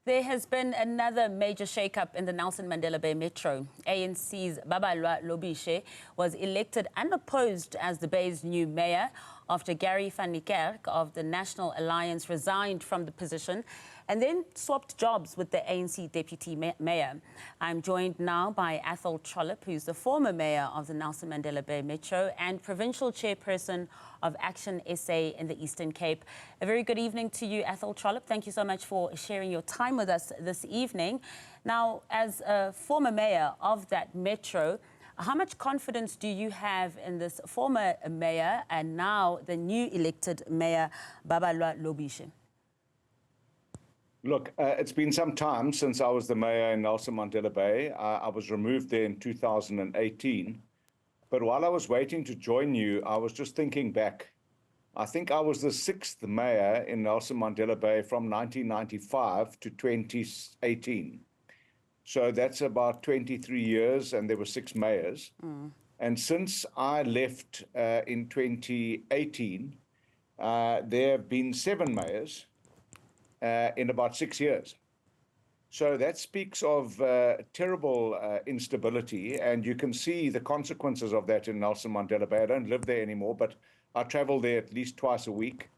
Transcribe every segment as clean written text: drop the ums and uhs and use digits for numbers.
There has been another major shake-up in the Nelson Mandela Bay Metro. ANC's Babalwa Lobishe was elected unopposed as the Bay's new mayor after Gary van Niekerk of the National Alliance resigned from the position and then swapped jobs with the ANC deputy mayor. I'm joined now by Athol Trollip, who's the former mayor of the Nelson Mandela Bay Metro and provincial chairperson of ActionSA in the Eastern Cape. A very good evening to you, Athol Trollip. Thank you so much for sharing your time with us this evening. Now, as a former mayor of that metro, how much confidence do you have in this former mayor and now the new elected mayor, Babalwa Lobishe? Look, it's been some time since I was the mayor in Nelson Mandela Bay. I was removed there in 2018. But while I was waiting to join you, I was just thinking back. I think I was the 6th mayor in Nelson Mandela Bay from 1995 to 2018. So that's about 23 years, and there were 6 mayors. And since I left in 2018, there have been 7 mayors in about 6 years. So that speaks of terrible instability, and you can see the consequences of that in Nelson Mandela Bay. I don't live there anymore, but I travel there at least twice a week,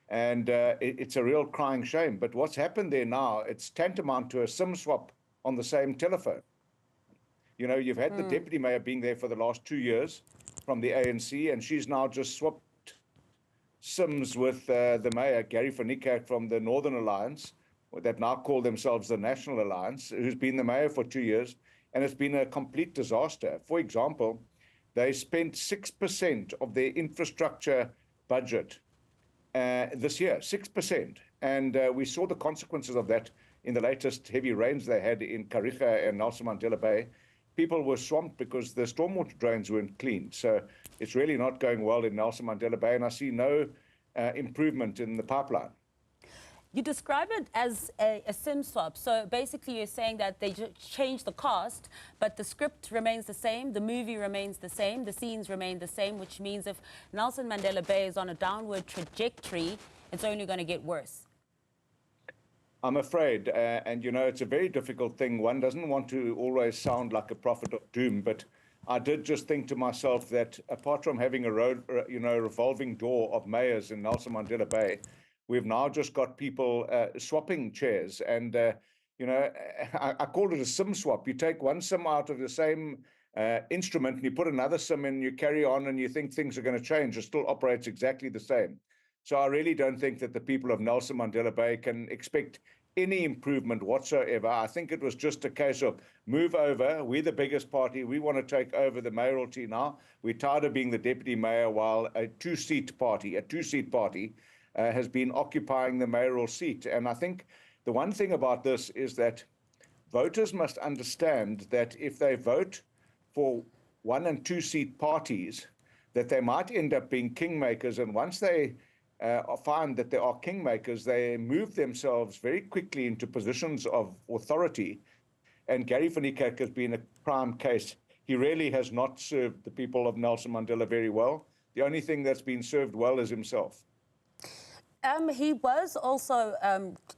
and it's a real crying shame. But what's happened there now, it's tantamount to a SIM swap on the same telephone. You know, you've had the deputy mayor being there for the last 2 years from the ANC, and she's now just swapped SIMs with the mayor, Gary van Niekerk, from the Northern Alliance, that now call themselves the National Alliance, who's been the mayor for 2 years, and it's been a complete disaster. For example, they spent 6% of their infrastructure budget this year, 6%. And we saw the consequences of that in the latest heavy rains they had in Kariga and Nelson Mandela Bay. People were swamped because the stormwater drains weren't cleaned. So it's really not going well in Nelson Mandela Bay, and I see no improvement in the pipeline. You describe it as a SIM swap. So basically you're saying that they changed the cast, but the script remains the same, the movie remains the same, the scenes remain the same, which means if Nelson Mandela Bay is on a downward trajectory, it's only going to get worse. I'm afraid, and you know, it's a very difficult thing. One doesn't want to always sound like a prophet of doom, but I did just think to myself that apart from having a revolving door of mayors in Nelson Mandela Bay, we've now just got people swapping chairs. And, you know, I call it a SIM swap. You take one SIM out of the same instrument and you put another SIM in, you carry on and you think things are going to change. It still operates exactly the same. So I really don't think that the people of Nelson Mandela Bay can expect any improvement whatsoever. I think it was just a case of move over. We're the biggest party. We want to take over the mayoralty now. We're tired of being the deputy mayor while a two-seat party has been occupying the mayoral seat. And I think the one thing about this is that voters must understand that if they vote for 1- and 2-seat parties, that they might end up being kingmakers. And once they find that they are kingmakers, they move themselves very quickly into positions of authority. And Gary van Niekerk has been a prime case. He really has not served the people of Nelson Mandela very well. The only thing that's been served well is himself. He was also,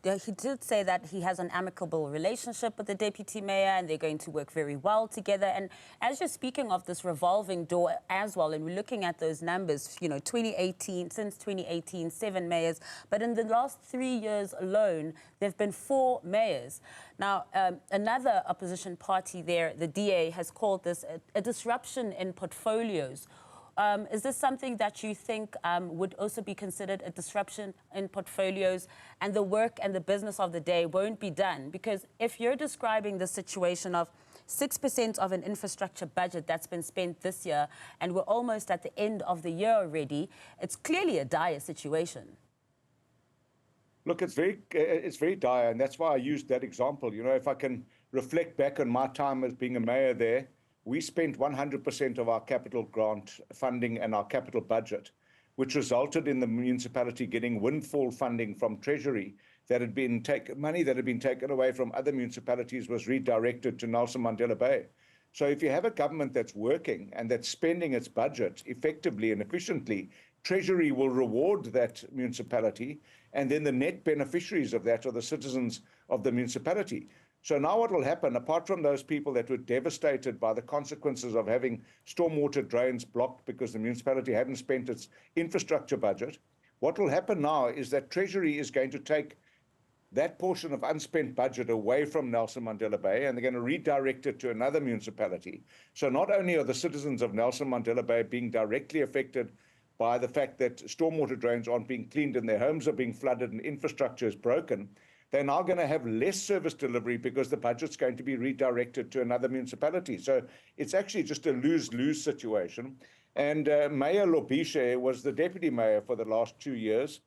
he did say that he has an amicable relationship with the deputy mayor and they're going to work very well together. And as you're speaking of this revolving door as well, and we're looking at those numbers, you know, since 2018, 7 mayors, but in the last 3 years alone, there have been 4 mayors. Now, another opposition party there, the DA, has called this a disruption in portfolios. Is this something that you think would also be considered a disruption in portfolios and the work and the business of the day won't be done? Because if you're describing the situation of 6% of an infrastructure budget that's been spent this year and we're almost at the end of the year already, it's clearly a dire situation. Look, it's very dire, and that's why I used that example. You know, if I can reflect back on my time as being a mayor there, we spent 100% of our capital grant funding and our capital budget, which resulted in the municipality getting windfall funding from Treasury that had been money that had been taken away from other municipalities was redirected to Nelson Mandela Bay. So if you have a government that's working and that's spending its budget effectively and efficiently, Treasury will reward that municipality, and then the net beneficiaries of that are the citizens of the municipality. So now what will happen, apart from those people that were devastated by the consequences of having stormwater drains blocked because the municipality hadn't spent its infrastructure budget, what will happen now is that Treasury is going to take that portion of unspent budget away from Nelson Mandela Bay, and they're going to redirect it to another municipality. So not only are the citizens of Nelson Mandela Bay being directly affected by the fact that stormwater drains aren't being cleaned and their homes are being flooded and infrastructure is broken, they're now going to have less service delivery because the budget's going to be redirected to another municipality. So it's actually just a lose-lose situation. And Mayor Lobishe was the deputy mayor for the last 2 years.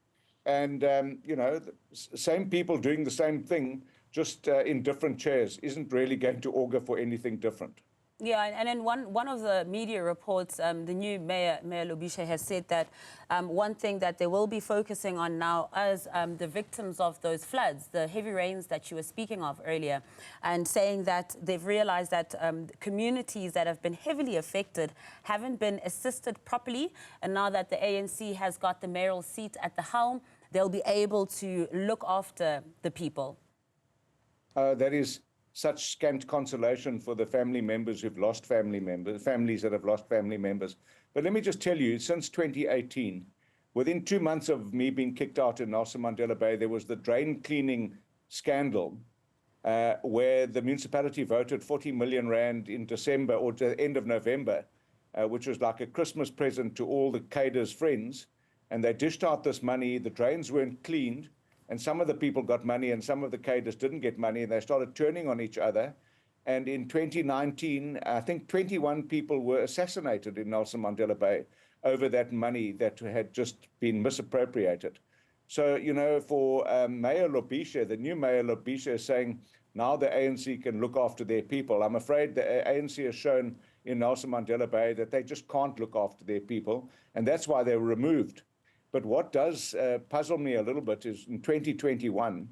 And, you know, same people doing the same thing, just in different chairs, isn't really going to augur for anything different. Yeah, and in one of the media reports, the new Mayor Lobishe has said that one thing that they will be focusing on now as the victims of those floods, the heavy rains that you were speaking of earlier, and saying that they've realized that communities that have been heavily affected haven't been assisted properly, and now that the ANC has got the mayoral seat at the helm, they'll be able to look after the people. That is such scant consolation for the family members who've lost families that have lost family members. But let me just tell you, since 2018, within 2 months of me being kicked out in Nelson Mandela Bay, there was the drain cleaning scandal where the municipality voted 40 million rand in December or to the end of November, which was like a Christmas present to all the cadres' friends. And they dished out this money, the drains weren't cleaned, and some of the people got money and some of the cadres didn't get money, and they started turning on each other. And in 2019, I think 21 people were assassinated in Nelson Mandela Bay over that money that had just been misappropriated. So, you know, for Mayor Lobishe, the new Mayor Lobishe is saying now the ANC can look after their people. I'm afraid the ANC has shown in Nelson Mandela Bay that they just can't look after their people, and that's why they were removed. But what does puzzle me a little bit is in 2021,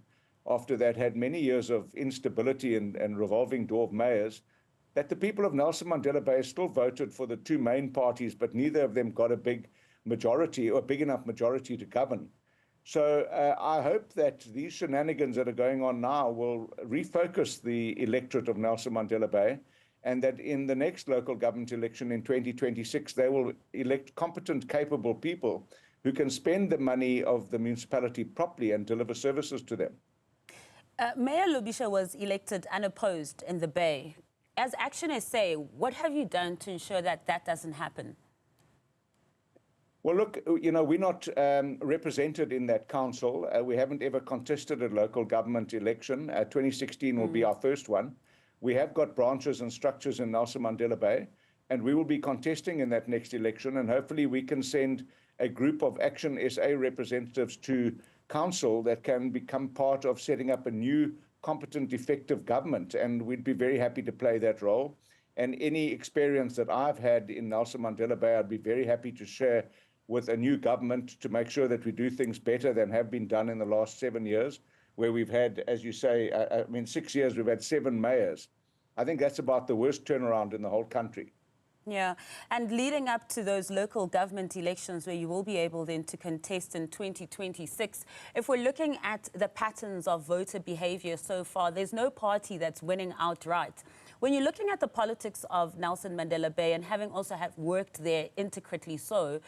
after that had many years of instability and revolving door of mayors, that the people of Nelson Mandela Bay still voted for the two main parties, but neither of them got a big majority or a big enough majority to govern. So I hope that these shenanigans that are going on now will refocus the electorate of Nelson Mandela Bay, and that in the next local government election in 2026, they will elect competent, capable people who can spend the money of the municipality properly and deliver services to them. Mayor Lobishe was elected unopposed in the Bay. As ActionSA, what have you done to ensure that that doesn't happen? Well, look, you know, we're not represented in that council. We haven't ever contested a local government election. 2016 will be our first one. We have got branches and structures in Nelson Mandela Bay, and we will be contesting in that next election, and hopefully we can send a group of ActionSA representatives to council that can become part of setting up a new, competent, effective government. And we'd be very happy to play that role. And any experience that I've had in Nelson Mandela Bay, I'd be very happy to share with a new government to make sure that we do things better than have been done in the last 7 years, where we've had, as you say, 6 years, we've had 7 mayors. I think that's about the worst turnaround in the whole country. Yeah, and leading up to those local government elections where you will be able then to contest in 2026, if we're looking at the patterns of voter behavior so far, there's no party that's winning outright. When you're looking at the politics of Nelson Mandela Bay and having also worked there intricately so,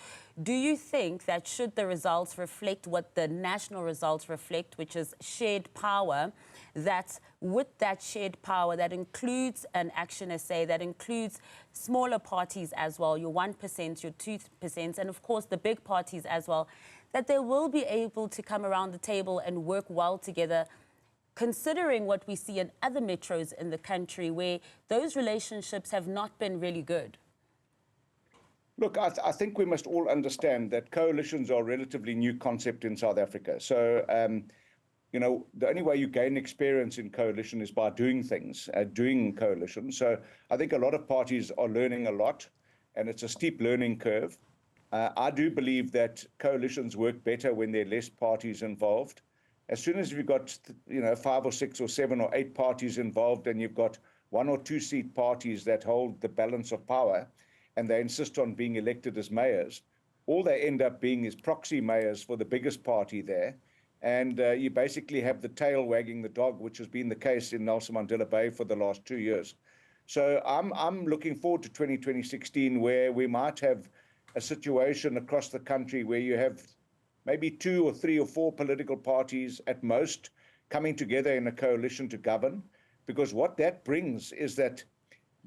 do you think that should the results reflect what the national results reflect, which is shared power, that with that shared power that includes an ActionSA, that includes smaller parties as well, your 1%, your 2%, and of course the big parties as well, that they will be able to come around the table and work well together, considering what we see in other metros in the country where those relationships have not been really good? Look, I think we must all understand that coalitions are a relatively new concept in South Africa. So, you know, the only way you gain experience in coalition is by doing things, doing coalitions. So I think a lot of parties are learning a lot, and it's a steep learning curve. I do believe that coalitions work better when there are less parties involved. As soon as you've got, you know, 5 or 6 or 7 or 8 parties involved, and you've got 1 or 2 seat parties that hold the balance of power, and they insist on being elected as mayors, all they end up being is proxy mayors for the biggest party there. And you basically have the tail wagging the dog, which has been the case in Nelson Mandela Bay for the last 2 years. So I'm looking forward to 2016, where we might have a situation across the country where you have maybe 2 or 3 or 4 political parties at most coming together in a coalition to govern. Because what that brings is that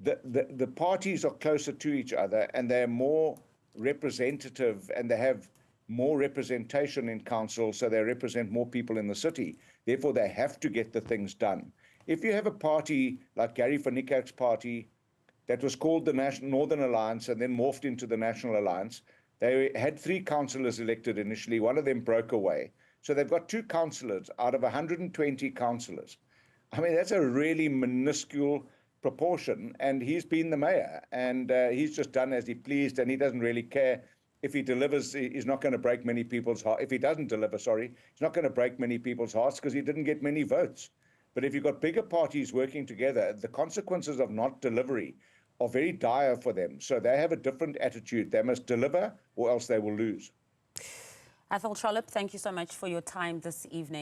the parties are closer to each other, and they're more representative, and they have more representation in council, so they represent more people in the city. Therefore, they have to get the things done. If you have a party like Gary van Niekerk's party that was called the Northern Alliance and then morphed into the National Alliance, they had 3 councillors elected initially. One of them broke away. So they've got 2 councillors out of 120 councillors. I mean, that's a really minuscule proportion, and he's been the mayor, and he's just done as he pleased, and he doesn't really care if he delivers. He's not going to break many people's hearts. If he doesn't deliver, sorry, he's not going to break many people's hearts because he didn't get many votes. But if you've got bigger parties working together, the consequences of not delivery are very dire for them. So they have a different attitude. They must deliver or else they will lose. Athol, Trollip, thank you so much for your time this evening.